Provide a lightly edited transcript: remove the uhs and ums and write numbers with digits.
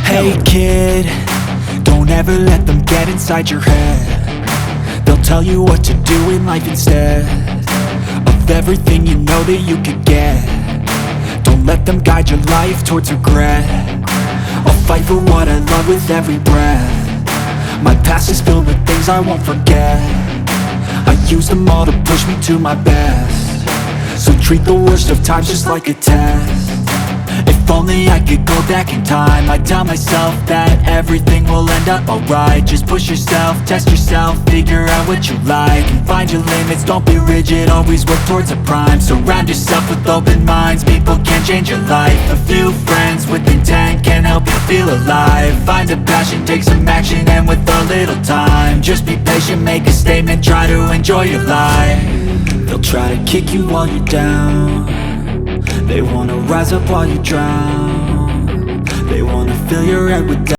Hey kid, don't ever let them get inside your head. They'll tell you what to do in life instead of everything you know that you could get. Don't let them guide your life towards regret. I'll fight for what I love with every breath. My past is filled with things I won't forget. I use them all to push me to my best. So treat the worst of times just like a test. If only I could go back in time, I'd tell myself that everything will end up alright. Just push yourself, test yourself, figure out what you like, and find your limits, don't be rigid, always work towards a prime. Surround yourself with open minds, people can change your life. A few friends with intent can help you feel alive. Find a passion, take some action, and with a little time, just be patient, make a statement, try to enjoy your life. They'll try to kick you while you're down. They wanna rise up while you drown. They wanna fill your head with doubt.